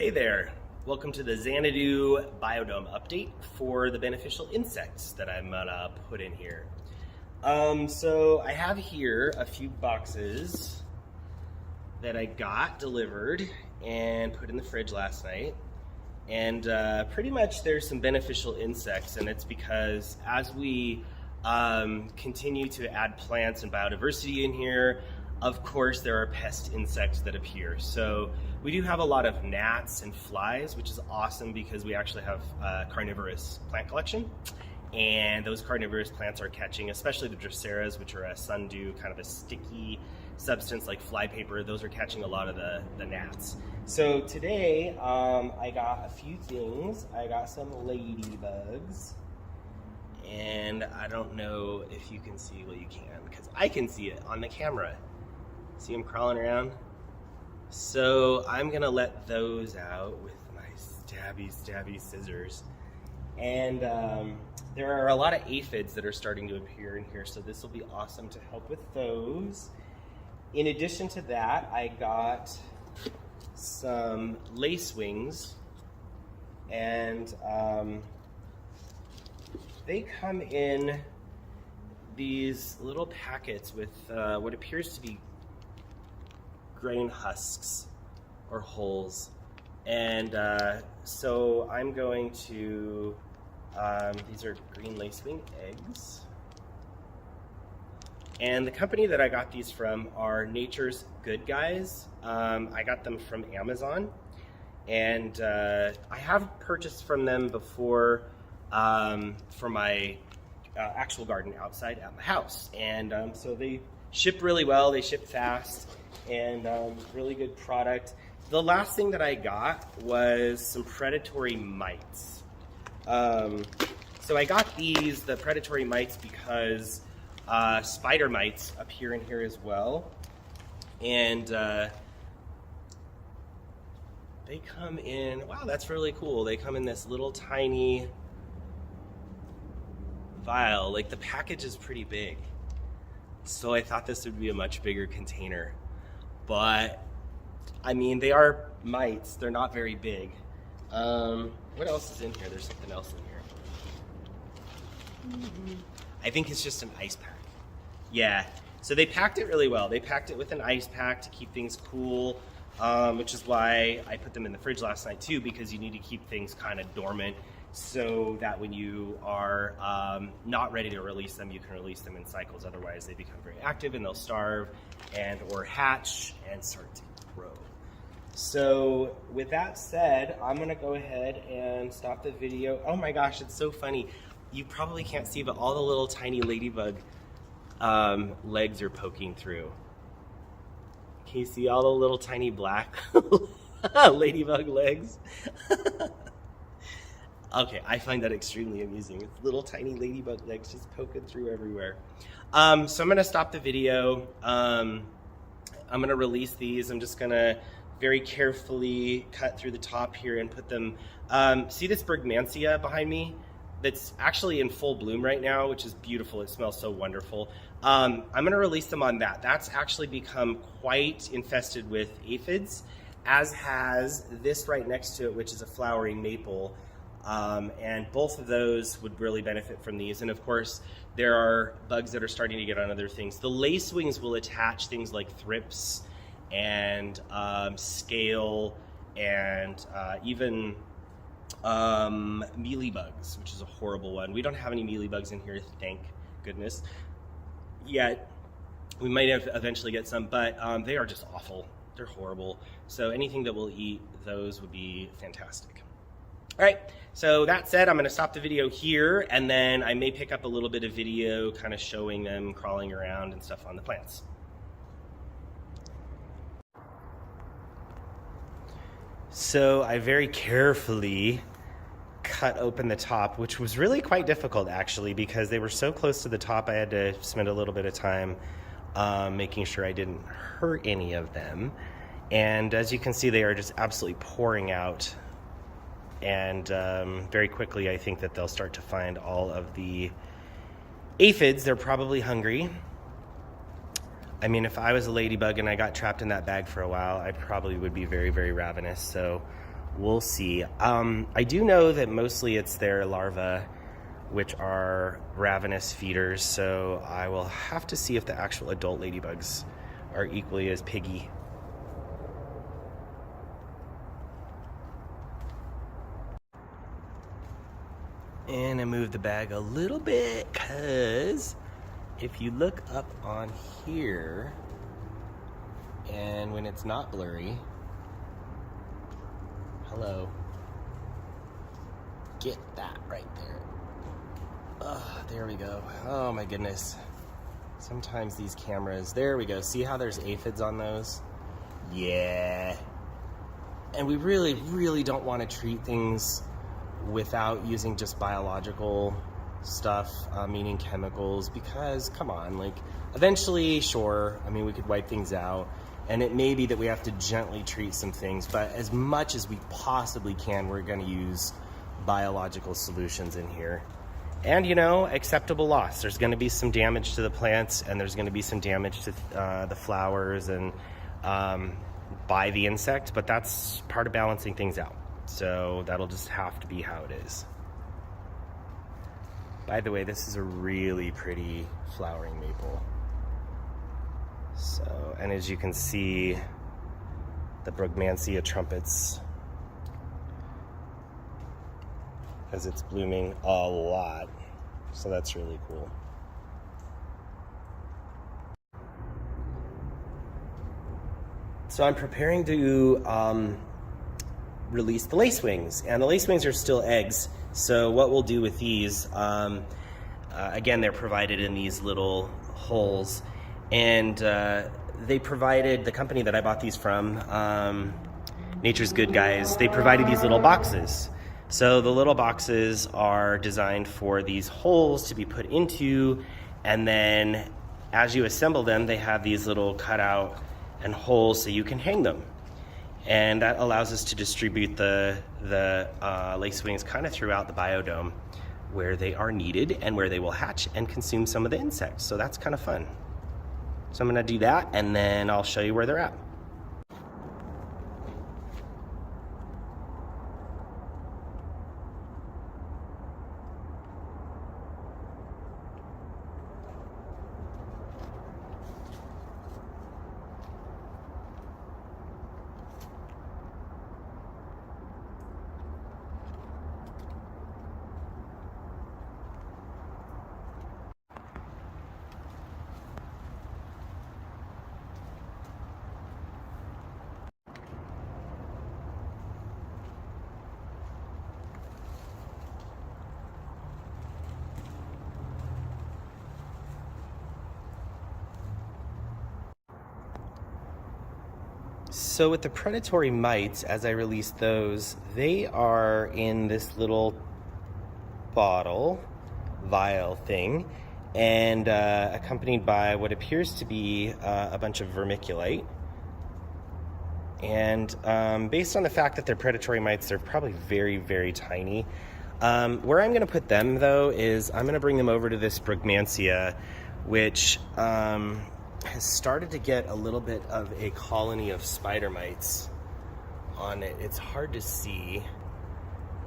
Hey there, welcome to the Xanadu Biodome update for the beneficial insects that I'm gonna put in here. So I have here a few boxes that I got delivered and put in the fridge last night. And pretty much there's some beneficial insects, and it's because as we continue to add plants and biodiversity in here, of course there are pest insects that appear. So we do have a lot of gnats and flies, which is awesome because we actually have a carnivorous plant collection. And those carnivorous plants are catching, especially the dracaeras, which are a sundew, kind of a sticky substance like flypaper. Those are catching a lot of the gnats. So today I got a few things. I got some ladybugs. And I don't know if you can see, well, you can, because I can see it on the camera. See them crawling around? So I'm gonna let those out with my stabby scissors. And there are a lot of aphids that are starting to appear in here, so this will be awesome to help with those. In addition to that, I got some lacewings, and they come in these little packets with what appears to be grain husks or hulls. And so I'm going to, these are green lacewing eggs. And the company that I got these from are Nature's Good Guys. I got them from Amazon. And I have purchased from them before for my actual garden outside at my house. And so they ship really well, they ship fast, and really good product. The last thing that I got was some predatory mites. So I got these, the predatory mites, because spider mites appear in here as well. And they come in, wow, that's really cool. They come in this little tiny vial. Like, the package is pretty big. So I thought this would be a much bigger container. But I mean, they are mites. They're not very big. What else is in here? There's something else in here. I think it's just an ice pack. Yeah. So they packed it really well. They packed it with an ice pack to keep things cool, which is why I put them in the fridge last night too, because you need to keep things kind of dormant so that when you are not ready to release them, you can release them in cycles. Otherwise, they become very active and they'll starve and or hatch and start to grow. So with that said, I'm gonna go ahead and stop the video. Oh my gosh, it's so funny. You probably can't see, but all the little tiny ladybug legs are poking through. Can you see all the little tiny black ladybug legs? Okay, I find that extremely amusing. It's little tiny ladybug legs just poking through everywhere. So I'm gonna stop the video. I'm gonna release these. I'm just gonna very carefully cut through the top here and put them, see this Bergmansia behind me? That's actually in full bloom right now, which is beautiful. It smells so wonderful. I'm gonna release them on that. That's actually become quite infested with aphids, as has this right next to it, which is a flowering maple. And both of those would really benefit from these. And of course, there are bugs that are starting to get on other things. The lacewings will attach things like thrips and scale and even mealy bugs, which is a horrible one. We don't have any mealy bugs in here, thank goodness, yet. We might have eventually get some, but they are just awful. They're horrible. So anything that will eat those would be fantastic. All right, so that said, I'm gonna stop the video here, and then I may pick up a little bit of video kind of showing them crawling around and stuff on the plants. So I very carefully cut open the top, which was really quite difficult actually, because they were so close to the top. I had to spend a little bit of time making sure I didn't hurt any of them. And as you can see, they are just absolutely pouring out. And very quickly, I think that they'll start to find all of the aphids. They're probably hungry. I mean, if I was a ladybug and I got trapped in that bag for a while, I probably would be very, very ravenous. So We'll see. I do know that mostly it's their larvae, which are ravenous feeders, so I will have to see if the actual adult ladybugs are equally as piggy. And I moved the bag a little bit because if you look up on here, and when it's not blurry, hello, get that right there. There we go. Oh my goodness. Sometimes these cameras, there we go. See how there's aphids on those? Yeah. And we really, really don't want to treat things without using just biological stuff, meaning chemicals, because come on, like eventually, sure, I mean, we could wipe things out, and it may be that we have to gently treat some things, but as much as we possibly can, we're going to use biological solutions in here. And you know, acceptable loss. There's going to be some damage to the plants, and there's going to be some damage to the flowers and by the insect, but that's part of balancing things out. So that'll just have to be how it is. By the way, this is a really pretty flowering maple. So, and as you can see, the Brugmansia trumpets, as it's blooming a lot. So that's really cool. So I'm preparing to release the lacewings, and the lacewings are still eggs. So what we'll do with these, again, they're provided in these little holes, and they provided, the company that I bought these from, Nature's Good Guys, they provided these little boxes. So the little boxes are designed for these holes to be put into, and then as you assemble them, they have these little cutout and holes so you can hang them. And that allows us to distribute the lacewings kind of throughout the biodome where they are needed and where they will hatch and consume some of the insects. So that's kind of fun. So I'm gonna do that, and then I'll show you where they're at. So with the predatory mites, as I release those, they are in this little bottle, vial thing, and accompanied by what appears to be a bunch of vermiculite. And based on the fact that they're predatory mites, they're probably very, very tiny. Where I'm going to put them, though, is I'm going to bring them over to this Brugmansia, which has started to get a little bit of a colony of spider mites on it. It's hard to see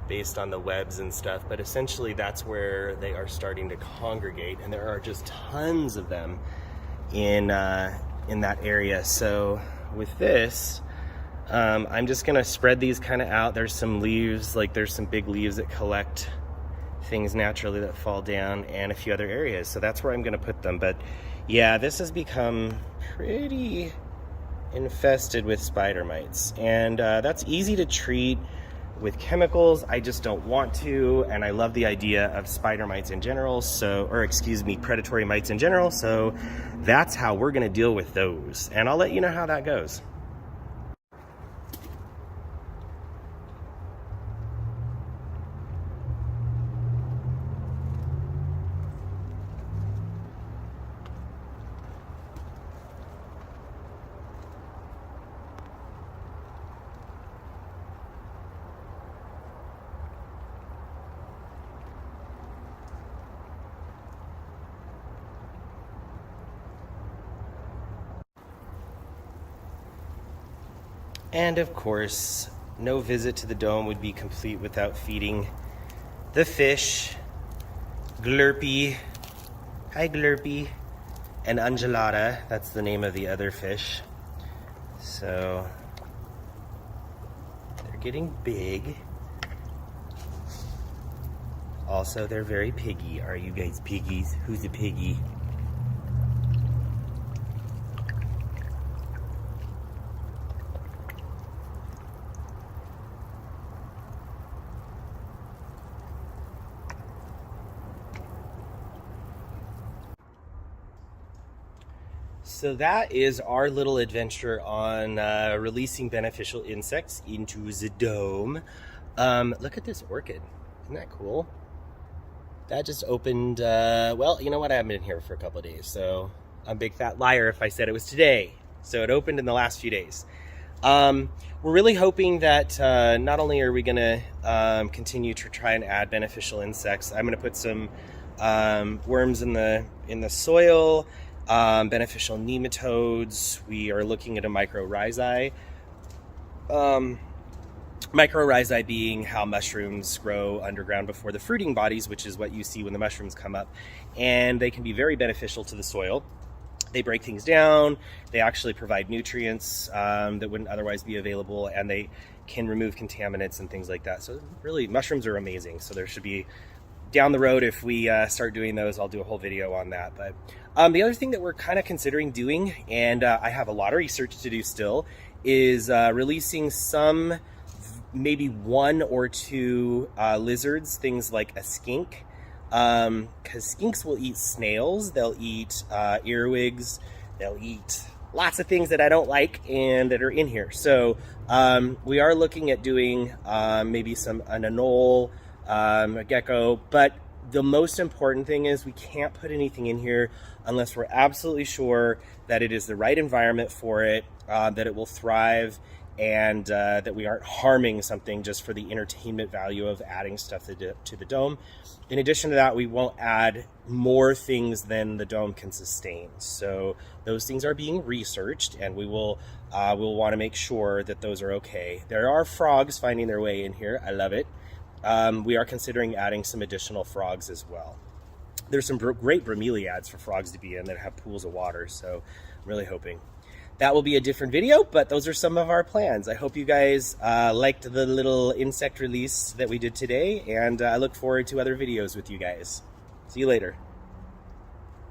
based on the webs and stuff, but essentially that's where they are starting to congregate, and there are just tons of them in that area. So with this, I'm just gonna spread these kind of out. There's some leaves, like there's some big leaves that collect things naturally that fall down, and a few other areas. So that's where I'm gonna put them. But yeah, this has become pretty infested with spider mites, and that's easy to treat with chemicals. I just don't want to, and I love the idea of spider mites in general, so, or excuse me, predatory mites in general, so that's how we're gonna deal with those, and I'll let you know how that goes. And of course, no visit to the dome would be complete without feeding the fish, Glurpy. Hi, Glurpy. And Angelata, that's the name of the other fish. So they're getting big. Also, they're very piggy. Are you guys piggies? Who's a piggy? So that is our little adventure on releasing beneficial insects into the dome. Look at this orchid. Isn't that cool? That just opened, well, you know what? I haven't been here for a couple of days, so I'm a big fat liar if I said it was today. So it opened in the last few days. We're really hoping that not only are we going to continue to try and add beneficial insects, I'm going to put some worms in the soil, beneficial nematodes. We are looking at a mycorrhizae. Mycorrhizae being how mushrooms grow underground before the fruiting bodies, which is what you see when the mushrooms come up. And they can be very beneficial to the soil. They break things down. They actually provide nutrients that wouldn't otherwise be available, and they can remove contaminants and things like that. So really, mushrooms are amazing. So there should be, down the road, if we start doing those, I'll do a whole video on that. But the other thing that we're kind of considering doing, and I have a lot of research to do still, is releasing some, maybe 1 or 2 lizards, things like a skink, because skinks will eat snails, they'll eat earwigs, they'll eat lots of things that I don't like and that are in here. So we are looking at doing maybe an anole, a gecko, but the most important thing is we can't put anything in here unless we're absolutely sure that it is the right environment for it, that it will thrive, and that we aren't harming something just for the entertainment value of adding stuff to the dome. In addition to that, we won't add more things than the dome can sustain. So those things are being researched, and we'll want to make sure that those are okay. There are frogs finding their way in here. I love it. We are considering adding some additional frogs as well. There's some great bromeliads for frogs to be in that have pools of water, so I'm really hoping. That will be a different video, but those are some of our plans. I hope you guys liked the little insect release that we did today, and I look forward to other videos with you guys. See you later.